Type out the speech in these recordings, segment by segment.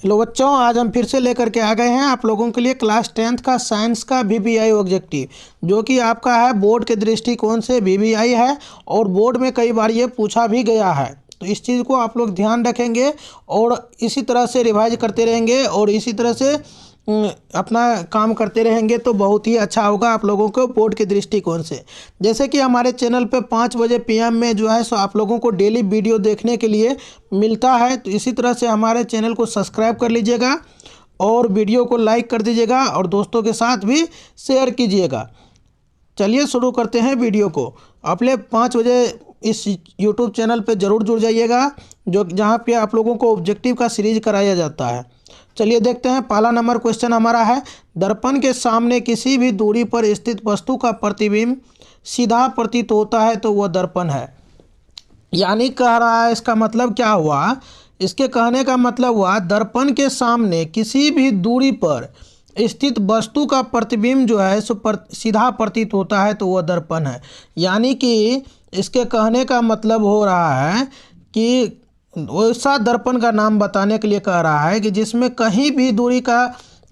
Hello बच्चों, आज हम फिर से लेकर के आ गए हैं आप लोगों के लिए क्लास 10th का साइंस का वीवीआई ऑब्जेक्टिव, जो कि आपका है बोर्ड के दृष्टिकोण से वीवीआई है और बोर्ड में कई बार ये पूछा भी गया है। तो इस चीज़ को आप लोग ध्यान रखेंगे और इसी तरह से रिवाइज करते रहेंगे और इसी तरह से अपना काम करते रहेंगे तो बहुत ही अच्छा होगा आप लोगों को बोर्ड के दृष्टिकोण से। जैसे कि हमारे चैनल पे 5 बजे PM में जो है सो आप लोगों को डेली वीडियो देखने के लिए मिलता है, तो इसी तरह से हमारे चैनल को सब्सक्राइब कर लीजिएगा और वीडियो को लाइक कर दीजिएगा और दोस्तों के साथ भी शेयर कीजिएगा। चलिए शुरू करते हैं वीडियो को। अपने 5 बजे इस यूट्यूब चैनल पे ज़रूर जुड़ जाइएगा, जो जहाँ पे आप लोगों को ऑब्जेक्टिव का सीरीज कराया जाता है। चलिए देखते हैं, पहला नंबर क्वेश्चन हमारा है, दर्पण के सामने किसी भी दूरी पर स्थित वस्तु का प्रतिबिंब सीधा प्रतीत होता है तो वह दर्पण है। यानी कह रहा है, इसका मतलब क्या हुआ, इसके कहने का मतलब हुआ दर्पण के सामने किसी भी दूरी पर स्थित वस्तु का प्रतिबिंब जो है सो सीधा प्रतीत होता है तो वह दर्पण है। यानी कि इसके कहने का मतलब हो रहा है कि वैसा दर्पण का नाम बताने के लिए कह रहा है कि जिसमें कहीं भी दूरी का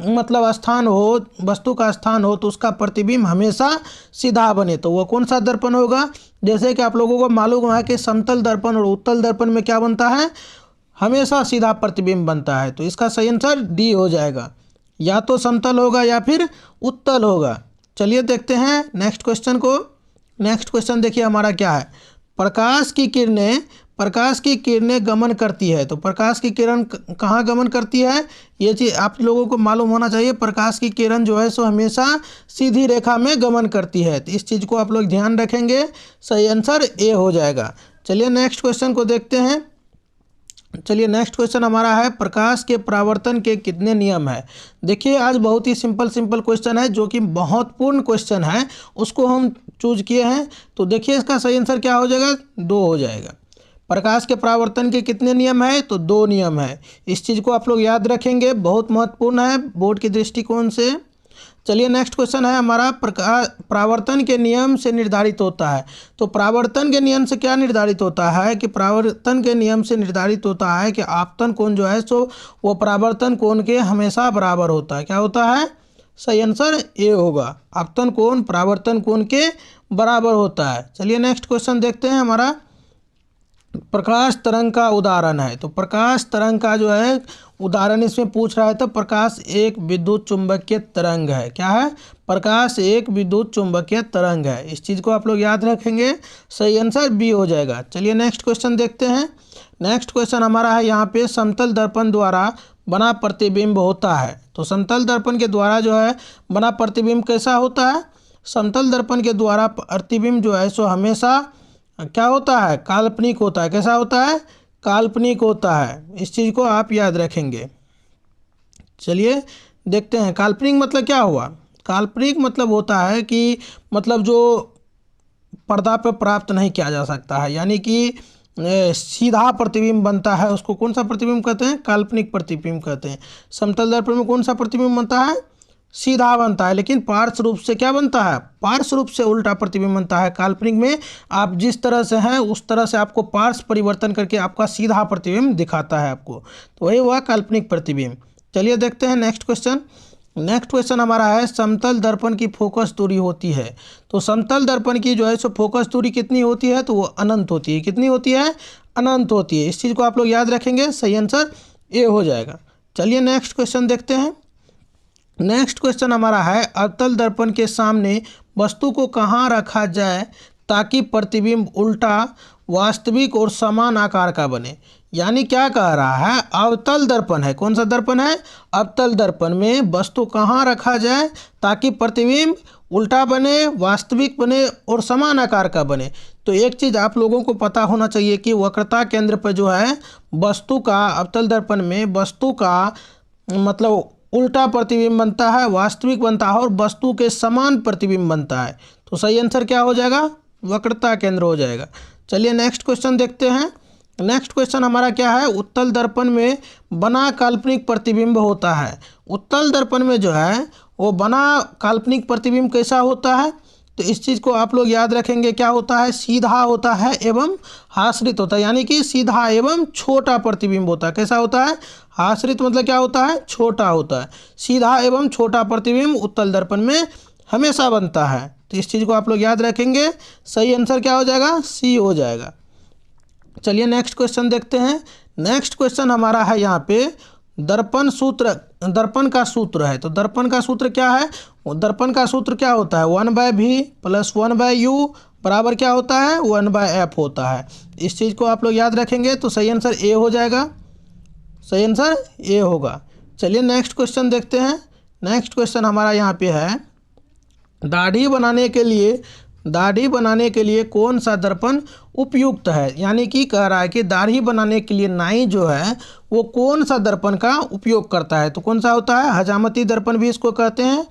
मतलब स्थान हो, वस्तु का स्थान हो, तो उसका प्रतिबिंब हमेशा सीधा बने। तो वो कौन सा दर्पण होगा? जैसे कि आप लोगों को मालूम है कि समतल दर्पण और उत्तल दर्पण में क्या बनता है, हमेशा सीधा प्रतिबिंब बनता है। तो इसका सही आंसर डी हो जाएगा, या तो समतल होगा या फिर उत्तल होगा। चलिए देखते हैं नेक्स्ट क्वेश्चन को। नेक्स्ट क्वेश्चन देखिए हमारा क्या है, प्रकाश की किरणें गमन करती है। तो प्रकाश की किरण कहाँ गमन करती है, ये चीज़ आप लोगों को मालूम होना चाहिए। प्रकाश की किरण जो है सो हमेशा सीधी रेखा में गमन करती है, तो इस चीज़ को आप लोग ध्यान रखेंगे। सही आंसर ए हो जाएगा। चलिए नेक्स्ट क्वेश्चन को देखते हैं। चलिए नेक्स्ट क्वेश्चन हमारा है, प्रकाश के परावर्तन के कितने नियम है। देखिए आज बहुत ही सिंपल क्वेश्चन है, जो कि महत्वपूर्ण क्वेश्चन है, उसको हम चूज किए हैं। तो देखिए इसका सही आंसर क्या हो जाएगा, 2 हो जाएगा। प्रकाश के परावर्तन के कितने नियम है, तो 2 नियम है। इस चीज़ को आप लोग याद रखेंगे, बहुत महत्वपूर्ण है बोर्ड के दृष्टिकोण से। चलिए नेक्स्ट क्वेश्चन है हमारा, परावर्तन के नियम से निर्धारित होता है। तो परावर्तन के नियम से क्या निर्धारित होता है कि परावर्तन के नियम से निर्धारित होता है कि आपतन कोण जो है सो वो परावर्तन कोण के हमेशा बराबर होता है। क्या होता है? सही आंसर ए होगा, आपतन कोण परावर्तन कोण के बराबर होता है। चलिए नेक्स्ट क्वेश्चन देखते हैं हमारा, प्रकाश तरंग का उदाहरण है। तो प्रकाश तरंग का जो है उदाहरण इसमें पूछ रहा है, तो प्रकाश एक विद्युत चुंबकीय तरंग है। क्या है? प्रकाश एक विद्युत चुंबकीय तरंग है। इस चीज़ को आप लोग याद रखेंगे, सही आंसर बी हो जाएगा। चलिए नेक्स्ट क्वेश्चन देखते हैं। नेक्स्ट क्वेश्चन हमारा है यहाँ पे, समतल दर्पण द्वारा बना प्रतिबिंब होता है। तो समतल दर्पण के द्वारा जो है बना प्रतिबिंब कैसा होता है? समतल दर्पण के द्वारा प्रतिबिंब जो है सो हमेशा क्या होता है, काल्पनिक होता है। कैसा होता है? काल्पनिक होता है। इस चीज़ को आप याद रखेंगे। चलिए देखते हैं, काल्पनिक मतलब क्या हुआ। काल्पनिक मतलब होता है कि मतलब जो पर्दा पर प्राप्त नहीं किया जा सकता है, यानी कि सीधा प्रतिबिंब बनता है, उसको कौन सा प्रतिबिंब कहते हैं? काल्पनिक प्रतिबिंब कहते हैं। समतल दर्पण में कौन सा प्रतिबिंब बनता है? सीधा बनता है, लेकिन पार्श्व रूप से क्या बनता है? पार्श्व रूप से उल्टा प्रतिबिंब बनता है। काल्पनिक में आप जिस तरह से हैं उस तरह से आपको पार्श्व परिवर्तन करके आपका सीधा प्रतिबिंब दिखाता है आपको, तो वही हुआ काल्पनिक प्रतिबिंब। चलिए देखते हैं नेक्स्ट क्वेश्चन। नेक्स्ट क्वेश्चन हमारा है, समतल दर्पण की फोकस दूरी होती है। तो समतल दर्पण की जो है सो फोकस दूरी कितनी होती है, तो वो अनंत होती है। कितनी होती है? अनंत होती है। इस चीज़ को आप लोग याद रखेंगे, सही आंसर ए हो जाएगा। चलिए नेक्स्ट क्वेश्चन देखते हैं। नेक्स्ट क्वेश्चन हमारा है, अवतल दर्पण के सामने वस्तु को कहाँ रखा जाए ताकि प्रतिबिंब उल्टा, वास्तविक और समान आकार का बने। यानी क्या कह रहा है, अवतल दर्पण है। कौन सा दर्पण है? अवतल दर्पण में वस्तु कहाँ रखा जाए ताकि प्रतिबिंब उल्टा बने, वास्तविक बने और समान आकार का बने। तो एक चीज़ आप लोगों को पता होना चाहिए कि वक्रता केंद्र पर जो है वस्तु का, अवतल दर्पण में वस्तु का मतलब उल्टा प्रतिबिंब बनता है, वास्तविक बनता है और वस्तु के समान प्रतिबिंब बनता है। तो सही आंसर क्या हो जाएगा? वक्रता केंद्र हो जाएगा। चलिए नेक्स्ट क्वेश्चन देखते हैं। नेक्स्ट क्वेश्चन हमारा क्या है, उत्तल दर्पण में बना काल्पनिक प्रतिबिंब होता है। उत्तल दर्पण में जो है वो बना काल्पनिक प्रतिबिंब कैसा होता है, तो इस चीज़ को आप लोग याद रखेंगे, क्या होता है, सीधा होता है एवं आश्रित होता है, यानी कि सीधा एवं छोटा प्रतिबिंब होता है। कैसा होता है, आश्रित मतलब क्या होता है, छोटा होता है। सीधा एवं छोटा प्रतिबिंब उत्तल दर्पण में हमेशा बनता है। तो इस चीज़ को आप लोग याद रखेंगे। सही आंसर क्या हो जाएगा, सी हो जाएगा। चलिए नेक्स्ट क्वेश्चन देखते हैं। नेक्स्ट क्वेश्चन हमारा है यहाँ पे दर्पण सूत्र, दर्पण का सूत्र है। तो दर्पण का सूत्र क्या है, दर्पण का सूत्र क्या होता है, 1/v + 1/u बराबर क्या होता है, 1/f होता है। इस चीज़ को आप लोग याद रखेंगे तो सही आंसर ए हो जाएगा। सही आंसर ए होगा। चलिए नेक्स्ट क्वेश्चन देखते हैं। नेक्स्ट क्वेश्चन हमारा यहाँ पे है दाढ़ी बनाने के लिए कौन सा दर्पण उपयुक्त है। यानी कि कह रहा है कि दाढ़ी बनाने के लिए नाई जो है वो कौन सा दर्पण का उपयोग करता है। तो कौन सा होता है, हजामती दर्पण भी इसको कहते हैं,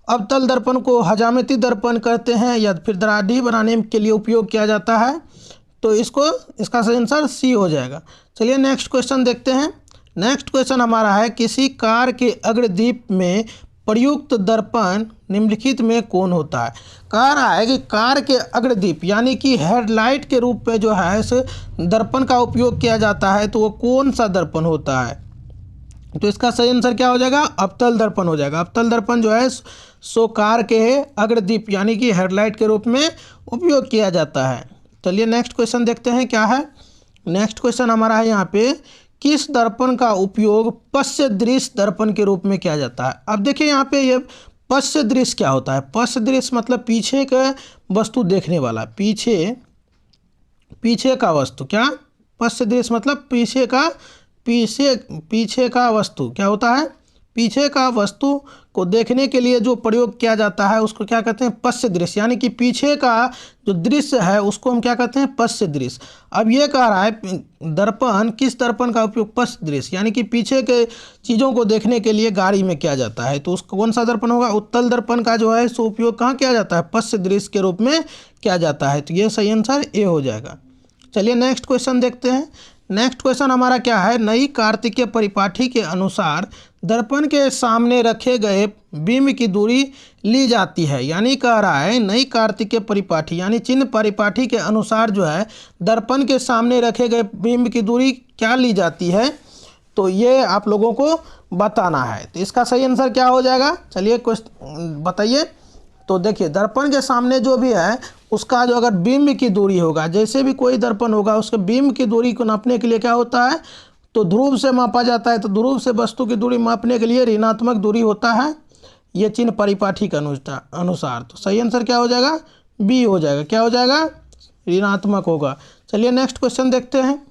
अवतल दर्पण को हजामती दर्पण कहते हैं, या फिर दाढ़ी बनाने के लिए उपयोग किया जाता है। तो इसका सही आंसर सी हो जाएगा। चलिए नेक्स्ट क्वेश्चन देखते हैं। नेक्स्ट क्वेश्चन हमारा है किसी कार के अग्रदीप में प्रयुक्त दर्पण निम्नलिखित में कौन होता है। कह रहा है कि कार के अग्रदीप यानी कि हेडलाइट के रूप में जो है इस दर्पण का उपयोग किया जाता है, तो वो कौन सा दर्पण होता है। तो इसका सही आंसर क्या हो जाएगा, अवतल दर्पण हो जाएगा। अवतल दर्पण जो है सो कार के अग्रदीप यानी कि हेडलाइट के रूप में उपयोग किया जाता है। चलिए नेक्स्ट क्वेश्चन देखते हैं क्या है। नेक्स्ट क्वेश्चन हमारा है यहाँ पे किस दर्पण का उपयोग पश्च दृश्य दर्पण के रूप में किया जाता है। अब देखिए यहाँ पे ये पश्च दृश्य क्या होता है। पश्च दृश्य मतलब पीछे का वस्तु देखने वाला, पीछे का वस्तु। क्या, पश्च दृश्य मतलब पीछे का वस्तु क्या होता है, पीछे का वस्तु को देखने के लिए जो प्रयोग किया जाता है उसको क्या कहते हैं, पश्च दृश्य। यानी कि पीछे का जो दृश्य है उसको हम क्या कहते हैं, पश्च दृश्य। अब ये कह रहा है दर्पण, किस दर्पण का उपयोग पश्च दृश्य यानी कि पीछे के चीज़ों को देखने के लिए गाड़ी में किया जाता है। तो उसको कौन सा दर्पण होगा, उत्तल दर्पण का जो है सो उपयोग कहाँ किया जाता है, पश्च दृश्य के रूप में किया जाता है। तो ये सही आंसर ए हो जाएगा। चलिए नेक्स्ट क्वेश्चन देखते हैं। नेक्स्ट क्वेश्चन हमारा क्या है, नई कार्तिकीय परिपाठी के अनुसार दर्पण के सामने रखे गए बिंब की दूरी ली जाती है। यानी कह रहा है नई कार्तिकीय परिपाठी यानी चिन्ह परिपाठी के अनुसार जो है दर्पण के सामने रखे गए बिंब की दूरी क्या ली जाती है। तो ये आप लोगों को बताना है। तो इसका सही आंसर क्या हो जाएगा, चलिए क्वेश्चन बताइए। तो देखिए दर्पण के सामने जो भी है उसका जो अगर बिंब की दूरी होगा, जैसे भी कोई दर्पण होगा उसके बिंब की दूरी को नापने के लिए क्या होता है, तो ध्रुव से मापा जाता है। तो ध्रुव से वस्तु की दूरी मापने के लिए ऋणात्मक दूरी होता है, ये चिन्ह परिपाठी के अनुसार। तो सही आंसर क्या हो जाएगा, बी हो जाएगा। क्या हो जाएगा, ऋणात्मक होगा। चलिए नेक्स्ट क्वेश्चन देखते हैं।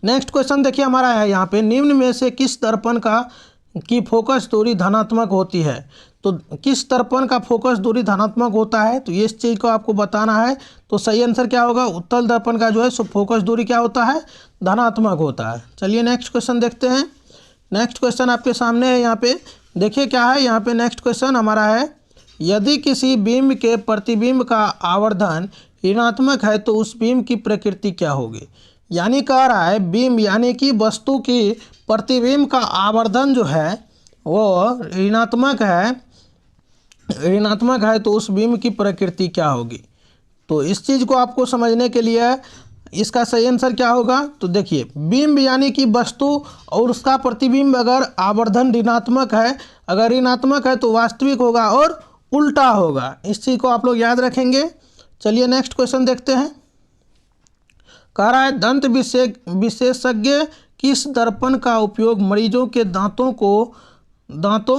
नेक्स्ट क्वेश्चन देखिए हमारा है यहाँ पे निम्न में से किस दर्पण की फोकस दूरी धनात्मक होती है। तो किस दर्पण का फोकस दूरी धनात्मक होता है, तो इस चीज़ को आपको बताना है। तो सही आंसर क्या होगा, उत्तल दर्पण का जो है सो फोकस दूरी क्या होता है, धनात्मक होता है। चलिए नेक्स्ट क्वेश्चन देखते हैं। नेक्स्ट क्वेश्चन आपके सामने है यहाँ पे, देखिए क्या है यहाँ पे। नेक्स्ट क्वेश्चन हमारा है यदि किसी बिंब के प्रतिबिंब का आवर्धन ऋणात्मक है तो उस बिंब की प्रकृति क्या होगी। यानी कह रहा है बिंब यानी कि वस्तु की प्रतिबिंब का आवर्धन जो है वो ऋणात्मक है तो उस बिंब की प्रकृति क्या होगी। तो इस चीज़ को आपको समझने के लिए इसका सही आंसर क्या होगा, तो देखिए बिंब यानी कि वस्तु और उसका प्रतिबिंब अगर आवर्धन ऋणात्मक है, अगर ऋणात्मक है तो वास्तविक होगा और उल्टा होगा। इस चीज़ को आप लोग याद रखेंगे। चलिए नेक्स्ट क्वेश्चन देखते हैं। कह रहा है दंत विशेषज्ञ किस दर्पण का उपयोग मरीजों के दांतों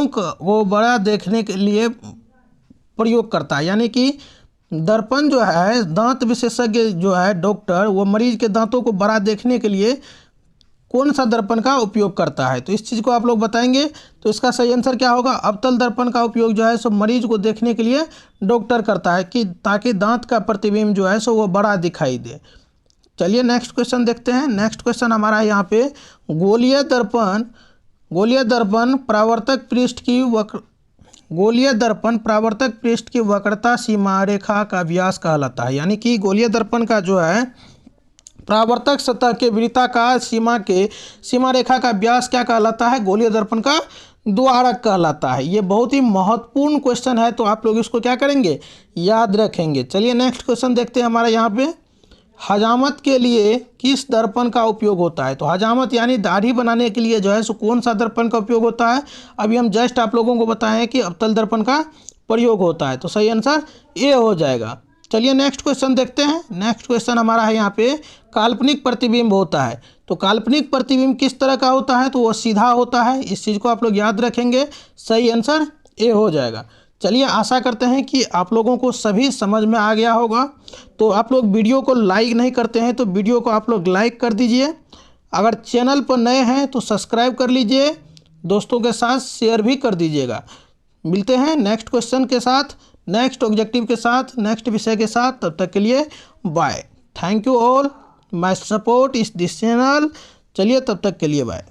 को बड़ा देखने के लिए प्रयोग करता है। यानी कि दर्पण जो है दांत विशेषज्ञ जो है डॉक्टर, वो मरीज के दांतों को बड़ा देखने के लिए कौन सा दर्पण का उपयोग करता है। तो इस चीज़ को आप लोग बताएंगे। तो इसका सही आंसर क्या होगा, अवतल दर्पण का उपयोग जो है सो मरीज को देखने के लिए डॉक्टर करता है कि ताकि दांत का प्रतिबिंब जो है सो वो बड़ा दिखाई दे। चलिए नेक्स्ट क्वेश्चन देखते हैं। नेक्स्ट क्वेश्चन हमारा है यहाँ पे गोलीय दर्पण परावर्तक पृष्ठ की वक्रता सीमा रेखा का व्यास कहलाता है। यानी कि गोलीय दर्पण का जो है परावर्तक सतह के वृत्ताकार सीमा रेखा का व्यास क्या कहलाता है, गोलीय दर्पण का द्वारक कहलाता है। ये बहुत ही महत्वपूर्ण क्वेश्चन है, तो आप लोग इसको क्या करेंगे, याद रखेंगे। चलिए नेक्स्ट क्वेश्चन देखते हैं हमारा यहाँ पे। हजामत के लिए किस दर्पण का उपयोग होता है? तो हजामत यानी दाढ़ी बनाने के लिए जो है सो कौन सा दर्पण का उपयोग होता है? अभी हम जस्ट आप लोगों को बताएं हैं कि अवतल दर्पण का प्रयोग होता है, तो सही आंसर ए हो जाएगा। चलिए नेक्स्ट क्वेश्चन देखते हैं। नेक्स्ट क्वेश्चन हमारा है यहाँ पे, काल्पनिक प्रतिबिंब होता है। तो काल्पनिक प्रतिबिंब किस तरह का होता है? तो वो सीधा होता है। इस चीज़ को आप लोग याद रखेंगे, सही आंसर ए हो जाएगा। चलिए आशा करते हैं कि आप लोगों को सभी समझ में आ गया होगा। तो आप लोग वीडियो को लाइक नहीं करते हैं तो वीडियो को आप लोग लाइक कर दीजिए। अगर चैनल पर नए हैं तो सब्सक्राइब कर लीजिए, दोस्तों के साथ शेयर भी कर दीजिएगा। मिलते हैं नेक्स्ट क्वेश्चन के साथ, नेक्स्ट ऑब्जेक्टिव के साथ, नेक्स्ट विषय के साथ। तब तक के लिए bye. Thank you all my support इस दिस चैनल। चलिए तब तक के लिए बाय।